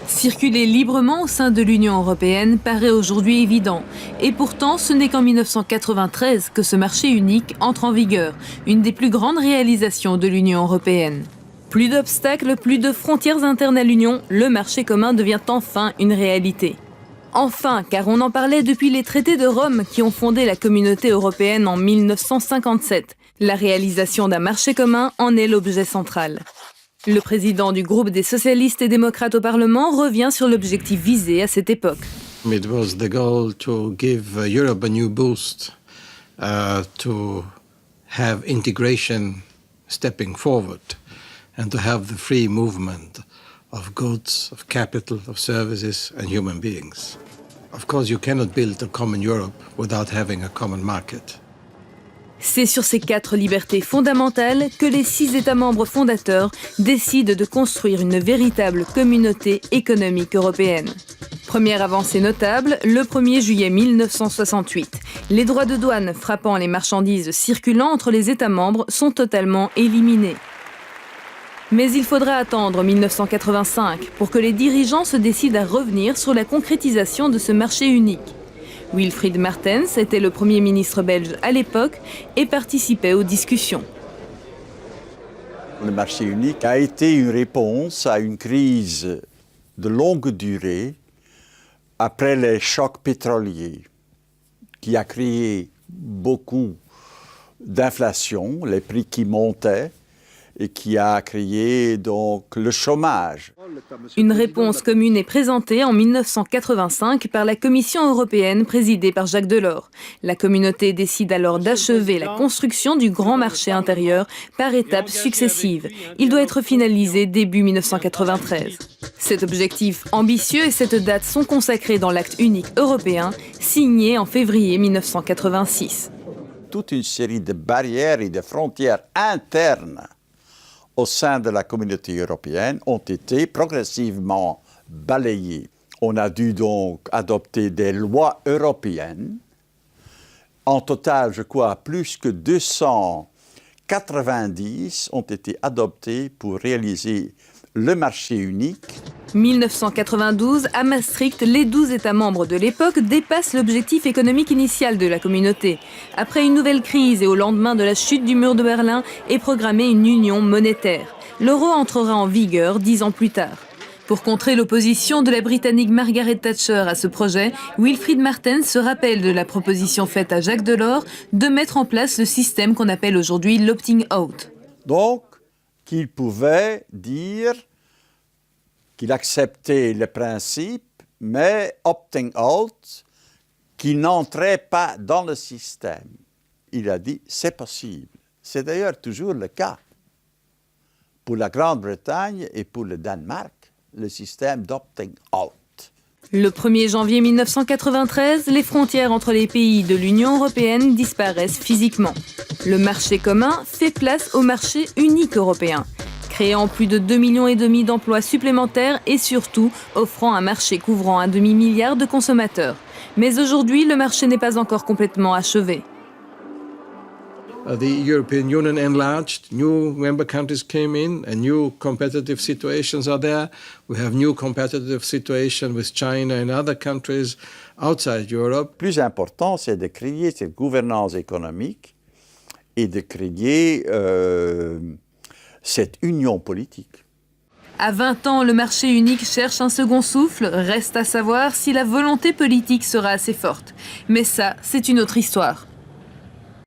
Circuler librement au sein de l'Union européenne paraît aujourd'hui évident. Et pourtant, ce n'est qu'en 1993 que ce marché unique entre en vigueur, une des plus grandes réalisations de l'Union européenne. Plus d'obstacles, plus de frontières internes à l'Union, le marché commun devient enfin une réalité. Enfin, car on en parlait depuis les traités de Rome qui ont fondé la communauté européenne en 1957. La réalisation d'un marché commun en est l'objet central. Le président du groupe des socialistes et démocrates au Parlement revient sur l'objectif visé à cette époque. It was the goal to give Europe a new boost, to have integration stepping forward, and to have the free movement of goods, of capital, of services and human beings. Of course, you cannot build a common Europe without having a common market. C'est sur ces 4 libertés fondamentales que les 6 États membres fondateurs décident de construire une véritable communauté économique européenne. Première avancée notable, le 1er juillet 1968. Les droits de douane frappant les marchandises circulant entre les États membres sont totalement éliminés. Mais il faudra attendre 1985 pour que les dirigeants se décident à revenir sur la concrétisation de ce marché unique. Wilfried Martens était le Premier ministre belge à l'époque et participait aux discussions. Le marché unique a été une réponse à une crise de longue durée après les chocs pétroliers qui a créé beaucoup d'inflation, les prix qui montaient et qui a créé donc le chômage. Une réponse commune est présentée en 1985 par la Commission européenne présidée par Jacques Delors. La communauté décide alors d'achever la construction du grand marché intérieur par étapes successives. Il doit être finalisé début 1993. Cet objectif ambitieux et cette date sont consacrés dans l'acte unique européen signé en février 1986. Toute une série de barrières et de frontières internes au sein de la communauté européenne ont été progressivement balayées. On a dû donc adopter des lois européennes. En total, je crois, plus que 290 ont été adoptées pour réaliser le marché unique. 1992, à Maastricht, les 12 États membres de l'époque dépassent l'objectif économique initial de la communauté. Après une nouvelle crise et au lendemain de la chute du mur de Berlin, est programmée une union monétaire. L'euro entrera en vigueur 10 ans plus tard. Pour contrer l'opposition de la Britannique Margaret Thatcher à ce projet, Wilfried Martens se rappelle de la proposition faite à Jacques Delors de mettre en place le système qu'on appelle aujourd'hui l'opting out. Donc, qu'il pouvait dire qu'il acceptait le principe, mais opting out, qui n'entrait pas dans le système. Il a dit, c'est possible. C'est d'ailleurs toujours le cas. Pour la Grande-Bretagne et pour le Danemark, le système d'opting out. Le 1er janvier 1993, les frontières entre les pays de l'Union européenne disparaissent physiquement. Le marché commun fait place au marché unique européen, créant plus de 2,5 millions d'emplois supplémentaires et surtout offrant un marché couvrant 1,5 milliard de consommateurs. Mais aujourd'hui, le marché n'est pas encore complètement achevé. The European Union enlarged, new member countries came in, and new competitive situations are there. We have new competitive situations with China and other countries outside Europe. Plus important, c'est de créer cette gouvernance économique et de créer cette union politique. À 20 ans, le marché unique cherche un second souffle. Reste à savoir si la volonté politique sera assez forte. Mais ça, c'est une autre histoire.